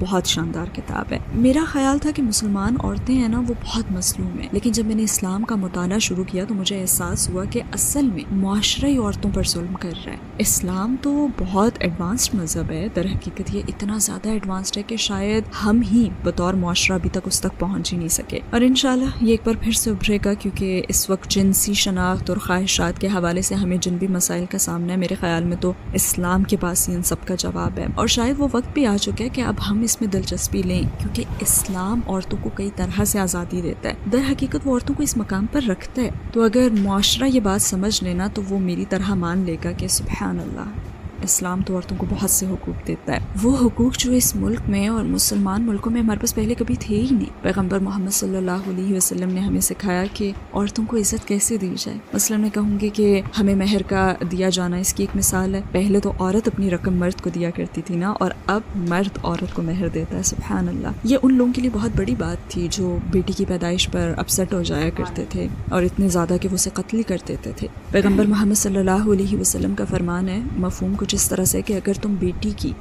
بہت شاندار کتاب ہے. میرا خیال تھا کہ مسلمان عورتیں ہیں نا وہ بہت مظلوم ہیں، لیکن جب میں نے اسلام کا مطالعہ شروع کیا تو مجھے احساس ہوا کہ اصل میں معاشرہ ہی عورتوں پر ظلم کر رہا ہے. اسلام تو بہت ایڈوانسڈ مذہب ہے، در حقیقت یہ اتنا زیادہ ایڈوانسڈ ہے کہ شاید ہم ہی بطور معاشرہ ابھی تک اس تک پہنچ ہی نہیں سکے. اور انشاءاللہ یہ ایک بار پھر سے ابھرے گا، کیونکہ اس وقت جنسی شناخت اور خواہشات کے حوالے سے ہمیں جن بھی مسائل کا سامنا ہے، میرے خیال میں تو اسلام کے پاس ہی ان سب کا جواب ہے. اور شاید وہ وقت بھی آ چکا ہے کہ اب ہم اس میں دلچسپی لیں، کیونکہ اسلام عورتوں کو کئی طرح سے آزادی دیتا ہے. در حقیقت وہ عورتوں کو اس مقام پر رکھتا ہے. تو اگر معاشرہ یہ بات سمجھ لینا تو وہ میری طرح مان لے گا کہ سبحان اللہ، اسلام تو عورتوں کو بہت سے حقوق دیتا ہے، وہ حقوق جو اس ملک میں اور مسلمان ملکوں میں ہمارے پاس پہلے کبھی تھے ہی نہیں. پیغمبر محمد صلی اللہ علیہ وسلم نے ہمیں سکھایا کہ عورتوں کو عزت کیسے دی جائے. مثلا میں کہوں گی کہ ہمیں مہر کا دیا جانا اس کی ایک مثال ہے. پہلے تو عورت اپنی رقم مرد کو دیا کرتی تھی نا، اور اب مرد عورت کو مہر دیتا ہے. سبحان اللہ، یہ ان لوگوں کے لیے بہت بڑی بات تھی جو بیٹی کی پیدائش پر اپسٹ ہو جایا کرتے تھے اور اتنے زیادہ کہ وہ اسے قتل ہی کر دیتے تھے. پیغمبر محمد صلی اللہ علیہ وسلم کا فرمان ہے، مفہوم کچھ اس طرح سے کہ اگر تم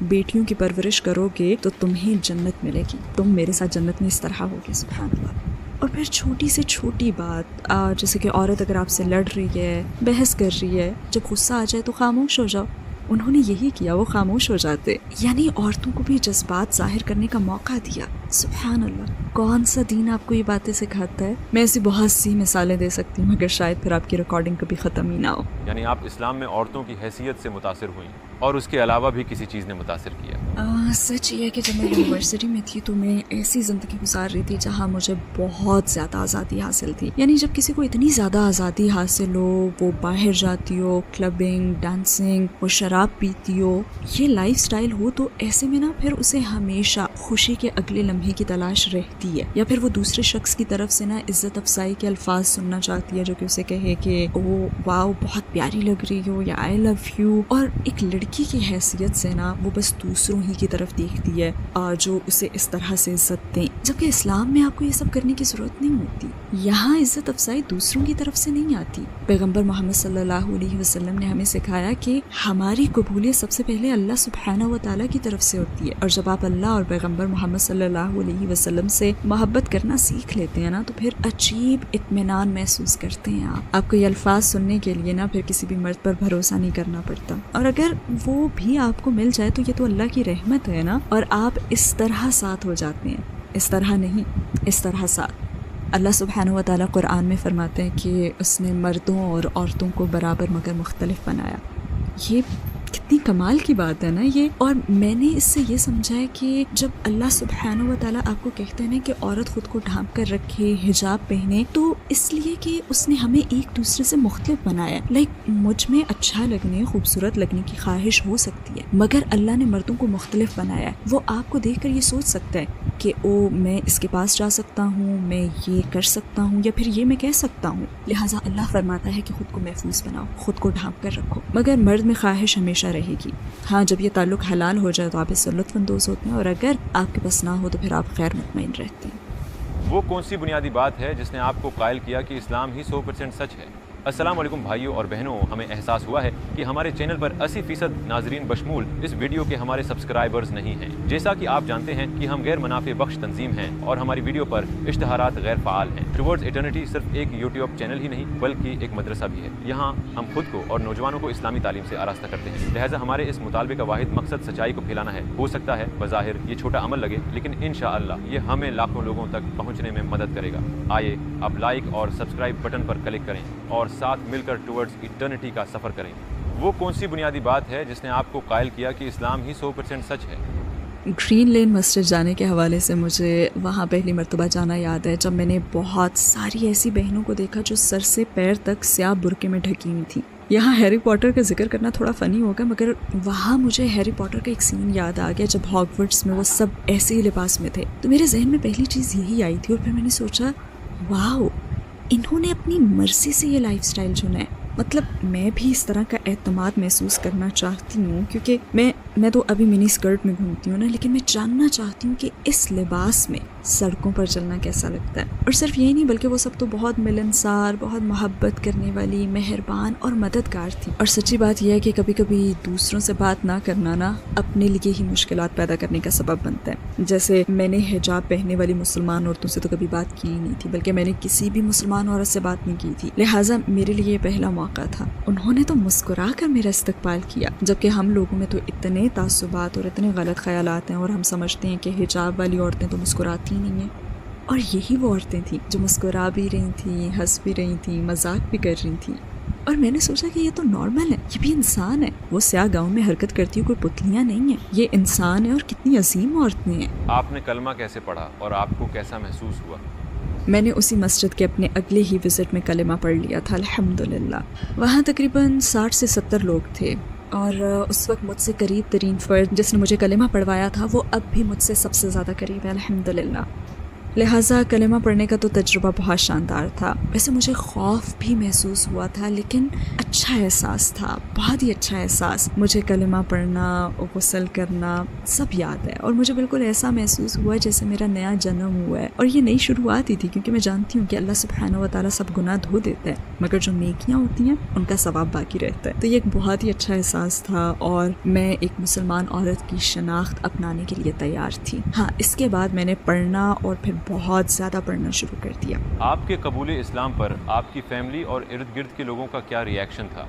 بیٹیوں کی پرورش کرو گے تو تمہیں جنت ملے گی، تم میرے ساتھ جنت میں اس طرح ہوگے. سبحان اللہ. اور پھر چھوٹی سے چھوٹی بات جیسے کہ عورت اگر آپ سے لڑ رہی ہے، بحث کر رہی ہے، جب غصہ آ جائے تو خاموش ہو جاؤ. انہوں نے یہی کیا، وہ خاموش ہو جاتے. یعنی عورتوں کو بھی جذبات ظاہر کرنے کا موقع دیا. سبحان اللہ، کون سا دین آپ کو یہ باتیں سکھاتا ہے؟ میں ایسی بہت سی مثالیں دے سکتی ہوں، مگر شاید پھر آپ کی ریکارڈنگ کبھی ختم ہی نہ ہو. یعنی آپ اسلام میں عورتوں کی حیثیت سے متاثر ہوئیں اور اس کے علاوہ بھی کسی چیز نے متاثر کیا؟ سچ یہ ہے کہ جب میں یونیورسٹی میں تھی تو میں ایسی زندگی گزار رہی تھی جہاں مجھے بہت زیادہ آزادی حاصل تھی. یعنی جب کسی کو اتنی زیادہ آزادی حاصل ہو، وہ باہر جاتی ہو، کلبنگ، ڈانسنگ، وہ شراب پیتی ہو، یہ لائف سٹائل ہو، تو ایسے میں نا پھر اسے ہمیشہ خوشی کے اگلے لمحے کی تلاش رہتی ہے، یا پھر وہ دوسرے شخص کی طرف سے نا عزت افزائی کے الفاظ سننا چاہتی ہے جو کہ اسے کہے کہ او واو بہت پیاری لگ رہی ہو، یا آئی لو یو. اور ایک لڑکی کی حیثیت سے نا وہ بس دوسروں ہی کی طرف دیکھتی ہے جو اسے اس طرح سے عزت دیں. جبکہ اسلام میں آپ کو یہ سب کرنے کی ضرورت نہیں ہوتی. یہاں عزت افزائی دوسروں کی طرف سے نہیں آتی. پیغمبر محمد صلی اللہ علیہ وسلم نے ہمیں سکھایا کہ ہماری قبولیت سب سے پہلے اللہ سبحانہ و تعالیٰ کی طرف سے ہوتی ہے، اور جب آپ اللہ اور پیغمبر محمد صلی اللہ علیہ وسلم سے محبت کرنا سیکھ لیتے ہیں نا تو پھر عجیب اطمینان محسوس کرتے ہیں. آپ کو یہ الفاظ سننے کے لیے نا پھر کسی بھی مرد پر بھروسہ نہیں کرنا پڑتا، اور اگر وہ بھی آپ کو مل جائے تو یہ تو اللہ کی رحمت ہے نا، اور آپ اس طرح ساتھ ہو جاتے ہیں. اس طرح نہیں، اس طرح ساتھ. اللہ سبحانہ و تعالیٰ قرآن میں فرماتے ہیں کہ اس نے مردوں اور عورتوں کو برابر مگر مختلف بنایا. یہ کتنی کمال کی بات ہے نا یہ. اور میں نے اس سے یہ سمجھا ہے کہ جب اللہ سبحانہ و تعالیٰ آپ کو کہتے ہیں نا کہ عورت خود کو ڈھانپ کر رکھے، حجاب پہنے، تو اس لیے کہ اس نے ہمیں ایک دوسرے سے مختلف بنایا. لائک مجھ میں اچھا لگنے، خوبصورت لگنے کی خواہش ہو سکتی ہے، مگر اللہ نے مردوں کو مختلف بنایا ہے. وہ آپ کو دیکھ کر یہ سوچ سکتا ہے کہ میں اس کے پاس جا سکتا ہوں، میں یہ کر سکتا ہوں، یا پھر یہ میں کہہ سکتا ہوں. لہٰذا اللہ فرماتا ہے کہ خود کو محفوظ بناؤ، خود کو ڈھانپ کر رکھو. مگر مرد میں خواہش ہمیشہ رہے گی. ہاں جب یہ تعلق حلال ہو جائے تو آپ اس سے لطف اندوز ہوتے ہیں، اور اگر آپ کے پاس نہ ہو تو پھر آپ غیر مطمئن رہتے ہیں. وہ کون سی بنیادی بات ہے جس نے آپ کو قائل کیا کہ اسلام ہی 100% سچ ہے؟ السلام علیکم بھائیوں اور بہنوں، ہمیں احساس ہوا ہے کہ ہمارے چینل پر 80% ناظرین بشمول اس ویڈیو کے ہمارے سبسکرائبرز نہیں ہیں. جیسا کہ آپ جانتے ہیں کہ ہم غیر منافع بخش تنظیم ہیں اور ہماری ویڈیو پر اشتہارات غیر فعال ہیں. ٹوورڈز ایٹرنیٹی صرف ایک یوٹیوب چینل ہی نہیں بلکہ ایک مدرسہ بھی ہے. یہاں ہم خود کو اور نوجوانوں کو اسلامی تعلیم سے آراستہ کرتے ہیں. لہٰذا ہمارے اس مطالبے کا واحد مقصد سچائی کو پھیلانا ہے. ہو سکتا ہے بظاہر یہ چھوٹا عمل لگے، لیکن انشاءاللہ یہ ہمیں لاکھوں لوگوں تک پہنچنے میں مدد کرے گا. آئیے اب لائک اور سبسکرائب بٹن پر کلک کریں اور ساتھ مل کر ٹوورڈز ایٹرنیٹی کا سفر کریں. وہ کون سی بنیادی بات ہے جس نے آپ کو قائل کیا کہ اسلام ہی 100% سچ ہے؟ گرین لین مسجد جانے کے حوالے سے مجھے وہاں پہلی مرتبہ جانا یاد ہے جب میں نے بہت ساری ایسی بہنوں کو دیکھا جو سر سے پیر تک سیاہ برقعے میں ڈھکی ہوئی تھیں. یہاں ہیری پوٹر کا ذکر کرنا تھوڑا فنی ہوگا، مگر وہاں مجھے ہیری پوٹر کا ایک سین یاد آ گیا جب ہاگورٹس میں وہ سب ایسے ہی لباس میں تھے. تو میرے ذہن میں پہلی چیز یہی آئی تھی، اور پھر میں نے سوچا واو، انہوں نے اپنی مرضی سے یہ لائف سٹائل چنا ہے. مطلب میں بھی اس طرح کا اعتماد محسوس کرنا چاہتی ہوں، کیونکہ میں تو ابھی منی اسکرٹ میں گھومتی ہوں نا، لیکن میں جاننا چاہتی ہوں کہ اس لباس میں سڑکوں پر چلنا کیسا لگتا ہے. اور صرف یہی نہیں بلکہ وہ سب تو بہت ملنسار، بہت محبت کرنے والی، مہربان اور مددگار تھی. اور سچی بات یہ ہے کہ کبھی کبھی دوسروں سے بات نہ کرنا نا اپنے لیے ہی مشکلات پیدا کرنے کا سبب بنتا ہے. جیسے میں نے حجاب پہننے والی مسلمان عورتوں سے تو کبھی بات کی ہی نہیں تھی، بلکہ میں نے کسی بھی مسلمان عورت سے بات نہیں کی تھی. لہٰذا میرے لیے یہ پہلا موقع تھا. انہوں نے تو مسکرا کر میرا استقبال کیا، جبکہ ہم لوگوں میں تو اتنے تعصبات اور اتنے غلط خیالات ہیں اور ہم سمجھتے ہیں کہ حجاب والی عورتیں تو مسکراتی نہیں ہیں. اور یہی وہ عورتیں تھیں جو مسکرا بھی رہی تھیں، ہنس بھی رہی تھیں، مذاق بھی کر رہی تھیں. اور میں نے سوچا کہ یہ تو نارمل ہے، یہ بھی انسان ہے. وہ سیاہ گاؤں میں حرکت کرتی ہوئی کوئی پتلیاں نہیں ہیں، یہ انسان ہے اور کتنی عظیم عورتیں ہیں. آپ نے کلمہ کیسے پڑھا اور آپ کو کیسا محسوس ہوا؟ میں نے اسی مسجد کے اپنے اگلے ہی وزٹ میں کلمہ پڑھ لیا تھا الحمدللہ. وہاں تقریباً 60 سے 70 لوگ تھے، اور اس وقت مجھ سے قریب ترین فرد جس نے مجھے کلمہ پڑھوایا تھا وہ اب بھی مجھ سے سب سے زیادہ قریب ہے الحمدللہ. لہٰذا کلمہ پڑھنے کا تو تجربہ بہت شاندار تھا. ویسے مجھے خوف بھی محسوس ہوا تھا، لیکن اچھا احساس تھا، بہت ہی اچھا احساس. مجھے کلمہ پڑھنا، غسل کرنا سب یاد ہے، اور مجھے بالکل ایسا محسوس ہوا جیسے میرا نیا جنم ہوا ہے. اور یہ نئی شروعات ہی تھی، کیونکہ میں جانتی ہوں کہ اللہ سبحانہ و تعالیٰ سب گناہ دھو دیتا ہے، مگر جو نیکیاں ہوتی ہیں ان کا ثواب باقی رہتا ہے. تو یہ ایک بہت ہی اچھا احساس تھا، اور میں ایک مسلمان عورت کی شناخت اپنانے کے لیے تیار تھی. ہاں، اس کے بعد میں نے پڑھنا اور پھر بہت زیادہ پڑھنا شروع کر دیا. آپ کے قبول اسلام پر آپ کی فیملی اور ارد گرد کے لوگوں کا کیا ری ایکشن تھا؟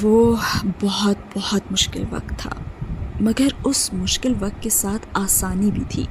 وہ بہت مشکل وقت تھا، مگر اس مشکل وقت کے ساتھ آسانی بھی تھی.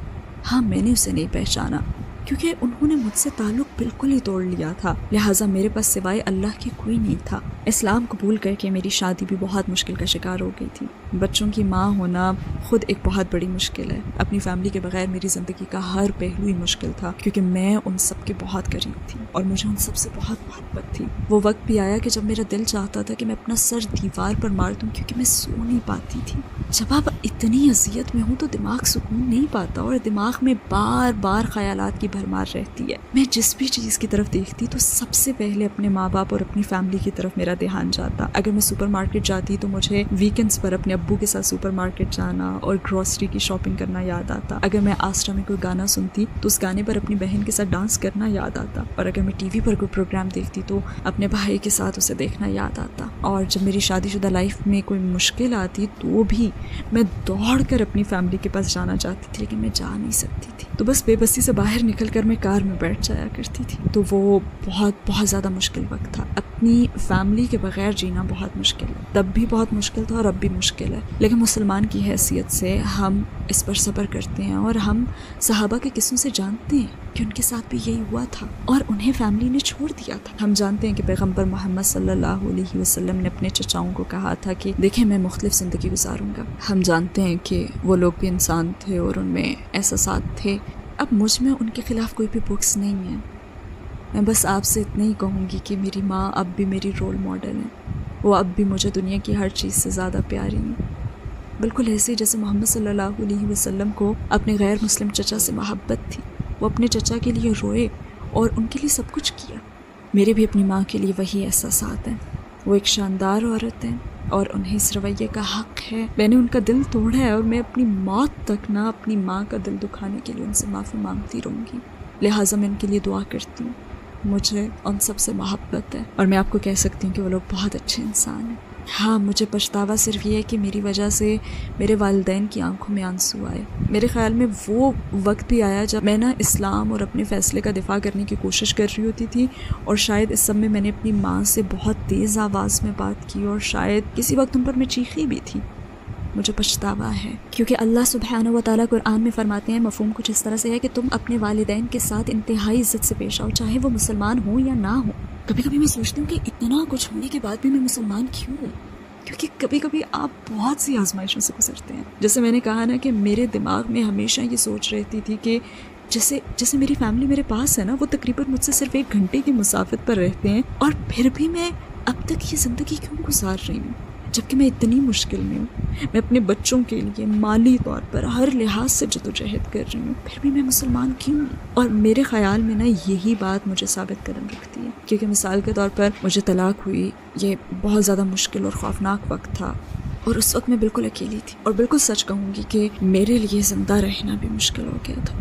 ہاں، میں نے اسے نہیں پہچانا کیونکہ انہوں نے مجھ سے تعلق بالکل ہی توڑ لیا تھا. لہٰذا میرے پاس سوائے اللہ کے کوئی نہیں تھا. اسلام قبول کر کے میری شادی بھی بہت مشکل کا شکار ہو گئی تھی. بچوں کی ماں ہونا خود ایک بہت بڑی مشکل ہے. اپنی فیملی کے بغیر میری زندگی کا ہر پہلو ہی مشکل تھا، کیونکہ میں ان سب کے بہت قریب تھی اور مجھے ان سب سے بہت محبت تھی. وہ وقت بھی آیا کہ جب میرا دل چاہتا تھا کہ میں اپنا سر دیوار پر مار دوں، کیونکہ میں سو نہیں پاتی تھی. جب آپ اتنی اذیت میں ہوں تو دماغ سکون نہیں پاتا، اور دماغ میں بار بار خیالات کی بھرمار رہتی ہے. میں جس بھی چیز کی طرف دیکھتی تو سب سے پہلے اپنے ماں باپ اور اپنی فیملی کی طرف میرا دھیان جاتا. اگر میں سپر مارکیٹ جاتی تو مجھے ویکینڈز پر اپنے ابو کے ساتھ سپر مارکیٹ جانا اور گروسری کی شاپنگ کرنا یاد آتا. اگر میں آسٹا میں کوئی گانا سنتی تو اس گانے پر اپنی بہن کے ساتھ ڈانس کرنا یاد آتا. اور اگر میں ٹی وی پر کوئی پروگرام دیکھتی تو اپنے بھائی کے ساتھ اسے دیکھنا یاد آتا. اور جب میری شادی شدہ لائف میں کوئی مشکل آتی تو بھی میں دوڑ کر اپنی فیملی کے پاس جانا چاہتی تھی، لیکن میں جا نہیں سکتی تھی. تو بس بے بسی سے باہر نکل کر میں کار میں بیٹھ جایا کرتی تھی. تو وہ بہت زیادہ مشکل وقت تھا. اپنی فیملی کے بغیر جینا بہت مشکل ہے. تب بھی بہت مشکل تھا اور اب بھی مشکل ہے، لیکن مسلمان کی حیثیت سے ہم اس پر صبر کرتے ہیں. اور ہم صحابہ کے قصوں سے جانتے ہیں کہ ان کے ساتھ بھی یہی ہوا تھا اور انہیں فیملی نے چھوڑ دیا تھا. ہم جانتے ہیں کہ پیغمبر محمد صلی اللہ علیہ وسلم نے اپنے چچاؤں کو کہا تھا کہ دیکھیں میں مختلف زندگی گزاروں گا. ہم جانتے ہیں کہ وہ لوگ بھی انسان تھے اور ان میں احساسات تھے. اب مجھ میں ان کے خلاف کوئی بھی بکس نہیں ہے. میں بس آپ سے اتنا ہی کہوں گی کہ میری ماں اب بھی میری رول ماڈل ہیں. وہ اب بھی مجھے دنیا کی ہر چیز سے زیادہ پیاری ہیں، بالکل ایسے جیسے محمد صلی اللہ علیہ وسلم کو اپنے غیر مسلم چچا سے محبت تھی. وہ اپنے چچا کے لیے روئے اور ان کے لیے سب کچھ کیا. میرے بھی اپنی ماں کے لیے وہی احساسات ہیں. وہ ایک شاندار عورت ہیں اور انہیں اس رویے کا حق ہے. میں نے ان کا دل توڑا ہے اور میں اپنی موت تک نہ اپنی ماں کا دل دکھانے کے لیے ان سے معافی مانگتی رہوں گی. لہٰذا میں ان کے لیے دعا کرتی ہوں. مجھے ان سب سے محبت ہے اور میں آپ کو کہہ سکتی ہوں کہ وہ لوگ بہت اچھے انسان ہیں. ہاں، مجھے پچھتاوا صرف یہ ہے کہ میری وجہ سے میرے والدین کی آنکھوں میں آنسو آئے. میرے خیال میں وہ وقت بھی آیا جب میں اسلام اور اپنے فیصلے کا دفاع کرنے کی کوشش کر رہی ہوتی تھی، اور شاید اس سب میں نے اپنی ماں سے بہت تیز آواز میں بات کی اور شاید کسی وقت ان پر میں چیخی بھی تھی. مجھے پچھتاوا ہے، کیونکہ اللہ سبحانہ و تعالیٰ قرآن میں فرماتے ہیں، مفہوم کچھ اس طرح سے ہے کہ تم اپنے والدین کے ساتھ انتہائی عزت سے پیش آؤ، چاہے وہ مسلمان ہوں یا نہ ہوں. کبھی کبھی میں سوچتی ہوں کہ اتنا کچھ ہونے کے بعد بھی میں مسلمان کیوں ہوں، کیونکہ کبھی کبھی آپ بہت سی آزمائشوں سے گزرتے ہیں. جیسے میں نے کہا نا کہ میرے دماغ میں ہمیشہ یہ سوچ رہتی تھی کہ جیسے میری فیملی میرے پاس ہے نا، وہ تقریباً مجھ سے صرف 1 گھنٹے کی مسافت پر رہتے ہیں، اور پھر بھی میں اب تک یہ زندگی کیوں گزار رہی ہوں جبکہ میں اتنی مشکل میں ہوں. میں اپنے بچوں کے لیے مالی طور پر ہر لحاظ سے جدوجہد کر رہی ہوں، پھر بھی میں مسلمان کیوں ہوں. اور میرے خیال میں نا یہی بات مجھے ثابت قدم رکھتی ہے، کیونکہ مثال کے طور پر مجھے طلاق ہوئی. یہ بہت زیادہ مشکل اور خوفناک وقت تھا، اور اس وقت میں بالکل اکیلی تھی. اور بالکل سچ کہوں گی کہ میرے لیے زندہ رہنا بھی مشکل ہو گیا تھا.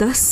10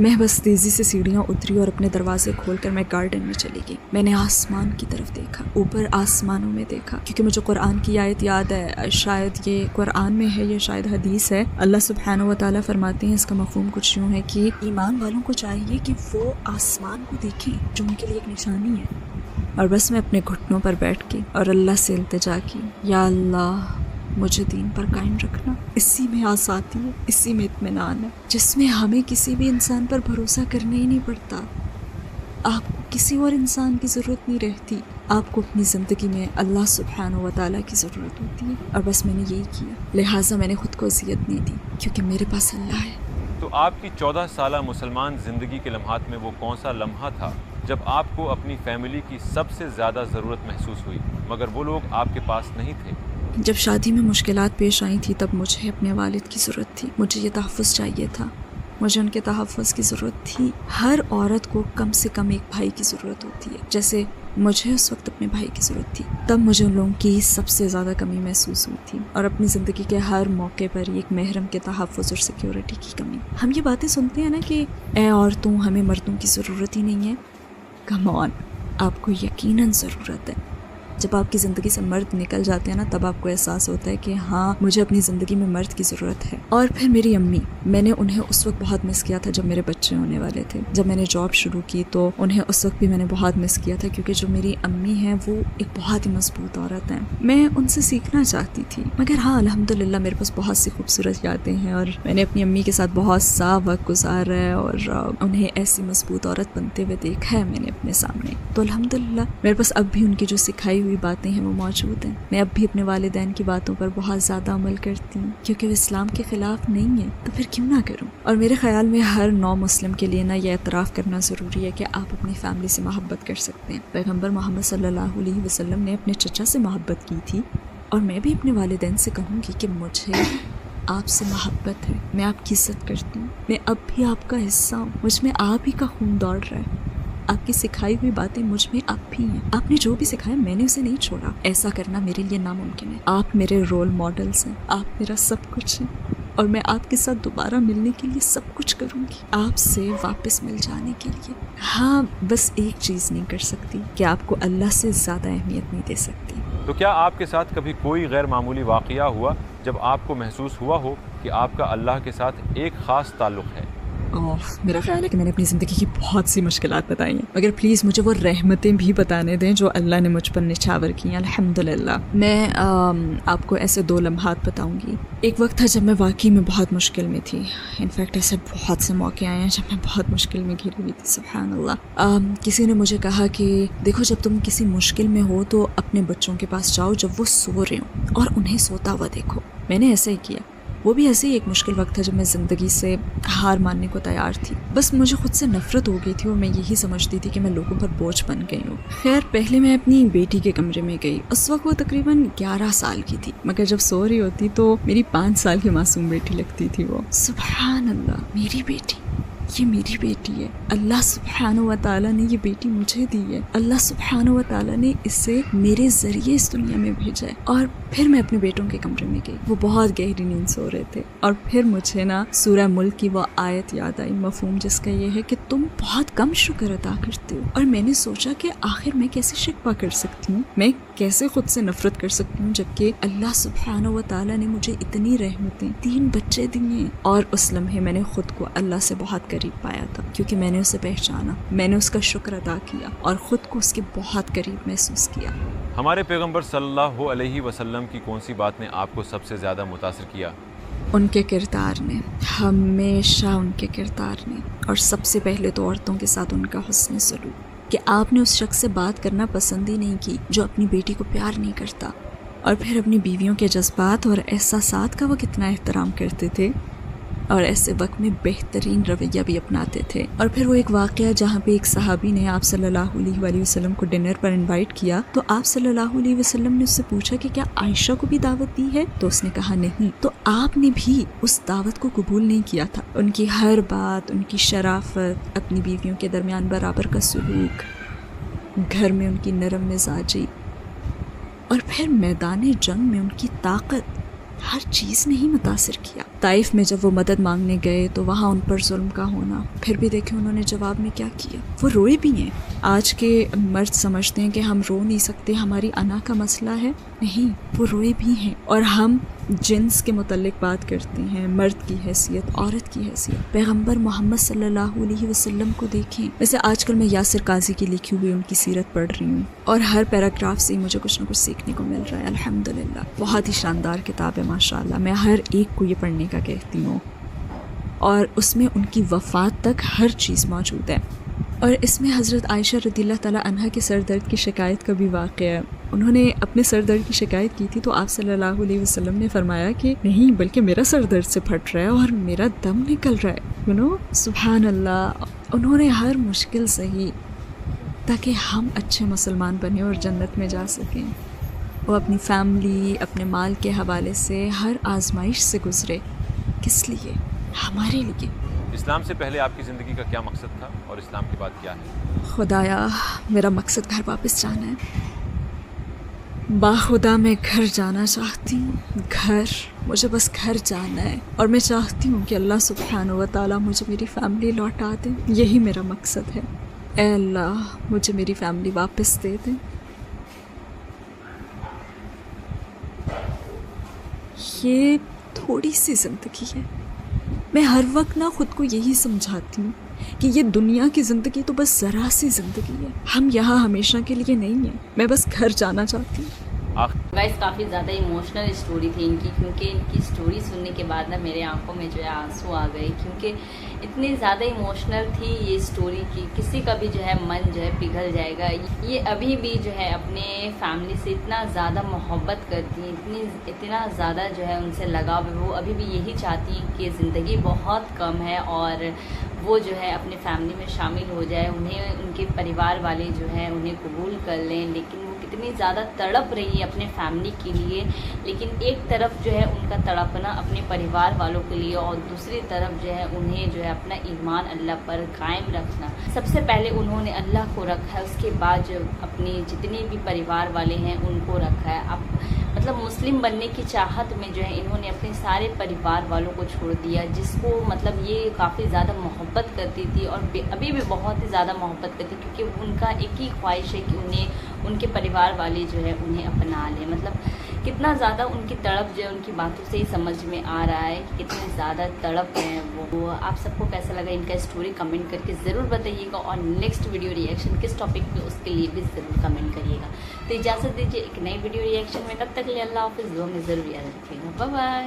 میں بس تیزی سے سیڑھیاں اتری اور اپنے دروازے کھول کر میں گارڈن میں چلی گئی. میں نے آسمان کی طرف دیکھا, اوپر آسمانوں میں دیکھا, کیونکہ مجھے قرآن کی آیت یاد ہے, شاید یہ قرآن میں ہے یا شاید حدیث ہے. اللہ سبحانہ و تعالیٰ فرماتے ہیں, اس کا مفہوم کچھ یوں ہے کہ ایمان والوں کو چاہیے کہ وہ آسمان کو دیکھیں جو ان کے لیے ایک نشانی ہے. اور بس میں اپنے گھٹنوں پر بیٹھ کے اور اللہ سے التجا کی, یا اللہ مجھے دین پر قائم رکھنا. اسی میں آزادی ہے, اسی میں اطمینان ہے, جس میں ہمیں کسی بھی انسان پر بھروسہ کرنا ہی نہیں پڑتا. آپ کو کسی اور انسان کی ضرورت نہیں رہتی, آپ کو اپنی زندگی میں اللہ سبحانہ و تعالیٰ کی ضرورت ہوتی ہے. اور بس میں نے یہی کیا, لہٰذا میں نے خود کو اذیت نہیں دی, کیونکہ میرے پاس اللہ ہے. تو آپ کی 14 سالہ مسلمان زندگی کے لمحات میں وہ کون سا لمحہ تھا جب آپ کو اپنی فیملی کی سب سے زیادہ ضرورت محسوس ہوئی مگر وہ لوگ آپ کے پاس نہیں تھے؟ جب شادی میں مشکلات پیش آئی تھی تب مجھے اپنے والد کی ضرورت تھی. مجھے یہ تحفظ چاہیے تھا, مجھے ان کے تحفظ کی ضرورت تھی. ہر عورت کو کم سے کم ایک بھائی کی ضرورت ہوتی ہے, جیسے مجھے اس وقت اپنے بھائی کی ضرورت تھی. تب مجھے ان لوگوں کی سب سے زیادہ کمی محسوس ہوئی تھی, اور اپنی زندگی کے ہر موقع پر ایک محرم کے تحفظ اور سیکیورٹی کی کمی. ہم یہ باتیں سنتے ہیں نا کہ اے عورتوں ہمیں مردوں کی ضرورت ہی نہیں ہے. کم آن, آپ کو یقیناً ضرورت ہے. جب آپ کی زندگی سے مرد نکل جاتے ہیں نا, تب آپ کو احساس ہوتا ہے کہ ہاں مجھے اپنی زندگی میں مرد کی ضرورت ہے. اور پھر میری امی, میں نے انہیں اس وقت بہت مس کیا تھا جب میرے بچے ہونے والے تھے. جب میں نے جاب شروع کی تو انہیں اس وقت بھی میں نے بہت مس کیا تھا, کیونکہ جو میری امی ہیں وہ ایک بہت ہی مضبوط عورت ہیں. میں ان سے سیکھنا چاہتی تھی, مگر ہاں الحمدللہ میرے پاس بہت سی خوبصورت یادیں ہیں, اور میں نے اپنی امی کے ساتھ بہت سا وقت گزارا ہے, اور انہیں ایسی مضبوط عورت بنتے ہوئے دیکھا ہے میں نے اپنے سامنے. تو الحمدللہ میرے پاس اب بھی ان کی جو سکھائی ہوئی باتیں ہیں وہ موجود ہیں. میں اب بھی اپنے والدین کی باتوں پر بہت زیادہ عمل کرتی ہوں, کیونکہ وہ اسلام کے خلاف نہیں ہے, تو پھر کیوں نہ کروں. اور میرے خیال میں ہر نو مسلم کے لیے نا یہ اعتراف کرنا ضروری ہے کہ آپ اپنی فیملی سے محبت کر سکتے ہیں. پیغمبر محمد صلی اللہ علیہ وسلم نے اپنے چچا سے محبت کی تھی, اور میں بھی اپنے والدین سے کہوں گی کہ مجھے آپ سے محبت ہے, میں آپ کی عزت کرتی ہوں, میں اب بھی آپ کا حصہ ہوں, مجھ میں آپ ہی کا خون دوڑ رہا ہے. آپ کی سکھائی ہوئی باتیں مجھ میں اب بھی ہیں. آپ نے جو بھی سکھایا میں نے اسے نہیں چھوڑا. ایسا کرنا میرے لیے ناممکن ہے. آپ میرے رول ماڈلز ہیں, آپ میرا سب کچھ ہیں, اور میں آپ کے ساتھ دوبارہ ملنے کے لیے سب کچھ کروں گی, آپ سے واپس مل جانے کے لیے. ہاں بس ایک چیز نہیں کر سکتی کہ آپ کو اللہ سے زیادہ اہمیت نہیں دے سکتی. تو کیا آپ کے ساتھ کبھی کوئی غیر معمولی واقعہ ہوا جب آپ کو محسوس ہوا ہو کہ آپ کا اللہ کے ساتھ ایک خاص تعلق ہے؟ میرا خیال ہے کہ میں نے اپنی زندگی کی بہت سی مشکلات بتائی ہیں, مگر پلیز مجھے وہ رحمتیں بھی بتانے دیں جو اللہ نے مجھ پر نچھاور کی ہیں. الحمدللہ میں آپ کو ایسے 2 لمحات بتاؤں گی. ایک وقت تھا جب میں واقعی میں بہت مشکل میں تھی. انفیکٹ ایسے بہت سے موقع آئے ہیں جب میں بہت مشکل میں گھری ہوئی تھی. سبحان اللہ. کسی نے مجھے کہا کہ دیکھو جب تم کسی مشکل میں ہو تو اپنے بچوں کے پاس جاؤ جب وہ سو رہے ہوں, اور انہیں سوتا ہوا دیکھو. میں نے ایسا ہی کیا. وہ بھی ایسے ہی ایک مشکل وقت تھا جب میں زندگی سے ہار ماننے کو تیار تھی. بس مجھے خود سے نفرت ہو گئی تھی, اور میں یہی سمجھتی تھی کہ میں لوگوں پر بوجھ بن گئی ہوں. خیر پہلے میں اپنی بیٹی کے کمرے میں گئی. اس وقت وہ تقریباً 11 سال کی تھی, مگر جب سو رہی ہوتی تو میری 5 سال کی معصوم بیٹی لگتی تھی وہ. سبحان اللہ, میری بیٹی, یہ میری بیٹی ہے. اللہ سبحانہ و تعالیٰ نے یہ بیٹی مجھے دی ہے. اللہ سبحانہ و تعالیٰ نے اسے میرے ذریعے اس دنیا میں بھیجا ہے. اور پھر میں اپنے بیٹوں کے کمرے میں گئی. وہ بہت گہری نیند سو رہے تھے, اور پھر مجھے نا سورہ ملک کی وہ آیت یاد آئی, مفہوم جس کا یہ ہے کہ تم بہت کم شکر ادا کرتے ہو. اور میں نے سوچا کہ آخر میں کیسے شکوہ کر سکتی ہوں, میں کیسے خود سے نفرت کر سکتی ہوں, جبکہ اللہ سبحانہ و تعالیٰ نے مجھے اتنی رحمتیں, 3 بچے دیے. اور اس لمحے میں نے خود کو اللہ سے بہت قریب پایا تھا, کیونکہ میں نے اسے پہچانا, میں نے اس کا شکر ادا کیا, اور خود کو اس کے بہت قریب محسوس کیا. ہمارے پیغمبر صلی اللہ علیہ وسلم کی کون سی بات نے آپ کو سب سے زیادہ متاثر کیا؟ ان کے کردار نے, ہمیشہ ان کے کردار نے. اور سب سے پہلے تو عورتوں کے ساتھ ان کا حسن سلوک, کہ آپ نے اس شخص سے بات کرنا پسند ہی نہیں کی جو اپنی بیٹی کو پیار نہیں کرتا. اور پھر اپنی بیویوں کے جذبات اور احساسات کا وہ کتنا احترام کرتے تھے, اور ایسے وقت میں بہترین رویہ بھی اپناتے تھے. اور پھر وہ ایک واقعہ جہاں پہ ایک صحابی نے آپ صلی اللہ علیہ وآلہ وسلم کو ڈنر پر انوائٹ کیا, تو آپ صلی اللہ علیہ وسلم نے اس سے پوچھا کہ کیا عائشہ کو بھی دعوت دی ہے, تو اس نے کہا نہیں. تو آپ نے بھی اس دعوت کو قبول نہیں کیا تھا. ان کی ہر بات, ان کی شرافت, اپنی بیویوں کے درمیان برابر کا سلوک, گھر میں ان کی نرم مزاجی, اور پھر میدان جنگ میں ان کی طاقت, ہر چیز نے ہی متاثر کیا. طائف میں جب وہ مدد مانگنے گئے تو وہاں ان پر ظلم کا ہونا، پھر بھی دیکھیں انہوں نے جواب میں کیا کیا، وہ روئے بھی ہیں۔ آج کے مرد سمجھتے ہیں کہ ہم رو نہیں سکتے، ہماری انا کا مسئلہ ہے، نہیں، وہ روئے بھی ہیں۔ اور ہم جنس کے متعلق بات کرتے ہیں، مرد کی حیثیت، عورت کی حیثیت، پیغمبر محمد صلی اللہ علیہ وسلم کو دیکھیں۔ ویسے آج کل میں یاسر قاضی کی لکھی ہوئی ان کی سیرت پڑھ رہی ہوں، اور ہر پیراگراف سے مجھے کچھ نہ کچھ سیکھنے کو مل رہا ہے، الحمدللہ۔ بہت ہی شاندار کتاب ہے ماشاءاللہ، میں ہر ایک کو یہ پڑھنے کا کہتی ہوں، اور اس میں ان کی وفات تک ہر چیز موجود ہے۔ اور اس میں حضرت عائشہ رضی اللہ تعالیٰ عنہا کے سر درد کی شکایت کا بھی واقعہ ہے۔ انہوں نے اپنے سر درد کی شکایت کی تھی تو آپ صلی اللہ علیہ وسلم نے فرمایا کہ نہیں، بلکہ میرا سر درد سے پھٹ رہا ہے اور میرا دم نکل رہا ہے، سبحان اللہ۔ انہوں نے ہر مشکل سہی تاکہ ہم اچھے مسلمان بنیں اور جنت میں جا سکیں۔ وہ اپنی فیملی، اپنے مال کے حوالے سے ہر آزمائش سے گزرے، کس لیے؟ ہمارے لیے۔ اسلام سے پہلے آپ کی زندگی کا کیا مقصد تھا اور اسلام کے بعد کیا ہے؟ خدایا، میرا مقصد گھر واپس جانا ہے۔ باخدا میں گھر جانا چاہتی ہوں، گھر، مجھے بس گھر جانا ہے، اور میں چاہتی ہوں کہ اللہ سبحانہ و تعالیٰ مجھے میری فیملی لوٹا دے، یہی میرا مقصد ہے۔ اے اللہ، مجھے میری فیملی واپس دے دیں۔ یہ تھوڑی سی زندگی ہے، میں ہر وقت نہ خود کو یہی سمجھاتی ہوں کہ یہ دنیا کی زندگی تو بس ذرا سی زندگی ہے، ہم یہاں ہمیشہ کے لیے نہیں ہیں، میں بس گھر جانا چاہتی ہوں۔ گائز کافی زیادہ ایموشنل اسٹوری تھی ان کی، کیونکہ ان کی اسٹوری سننے کے بعد نا میرے آنکھوں میں جو ہے آنسو آ گئے، کیونکہ اتنی زیادہ ایموشنل تھی یہ اسٹوری کی کسی کا بھی جو ہے من جو ہے پگھل جائے گا۔ یہ ابھی بھی جو ہے اپنے فیملی سے اتنا زیادہ محبت کرتی ہیں، اتنا زیادہ جو ہے ان سے لگاؤ ہے، وہ ابھی بھی یہی چاہتی ہیں کہ زندگی بہت کم ہے اور وہ جو ہے اپنے فیملی میں شامل ہو جائے، انہیں ان کے پریوار والے جو ہے انہیں قبول کر لیں، لیکن وہ کتنی زیادہ تڑپ رہی ہے اپنے فیملی کے لیے، لیکن ایک طرف جو ہے ان کا تڑپنا اپنے پریوار والوں کے لیے، اور دوسری طرف جو ہے انہیں جو ہے اپنا ایمان اللہ پر قائم رکھنا۔ سب سے پہلے انہوں نے اللہ کو رکھا ہے، اس کے بعد جو اپنی جتنے بھی پریوار والے ہیں ان کو رکھا ہے۔ اب مطلب مسلم بننے کی چاہت میں جو ہے انہوں نے اپنے سارے پریوار والوں کو چھوڑ دیا، جس کو مطلب یہ کافی زیادہ محبت کرتی تھی اور ابھی بھی بہت ہی زیادہ محبت کرتی، کیونکہ ان کا ایک ہی خواہش ہے کہ انہیں ان کے پریوار والے جو ہے انہیں اپنا لیں۔ مطلب کتنا زیادہ ان کی تڑپ جو ہے ان کی باتوں سے ہی سمجھ میں آ رہا ہے کہ کتنے زیادہ تڑپ ہیں وہ۔ آپ سب کو کیسا لگا ان کا اسٹوری کمنٹ کر کے ضرور بتائیے گا، اور نیکسٹ ویڈیو ریئیکشن کس ٹاپک پہ اس کے لیے بھی ضرور کمنٹ کریے گا۔ تو اجازت دیجیے ایک نئی ویڈیو ریئیکشن میں، تب تک کے لیے اللہ حافظ، دعا میں ضرور یاد رکھیے گا، بائے بائے۔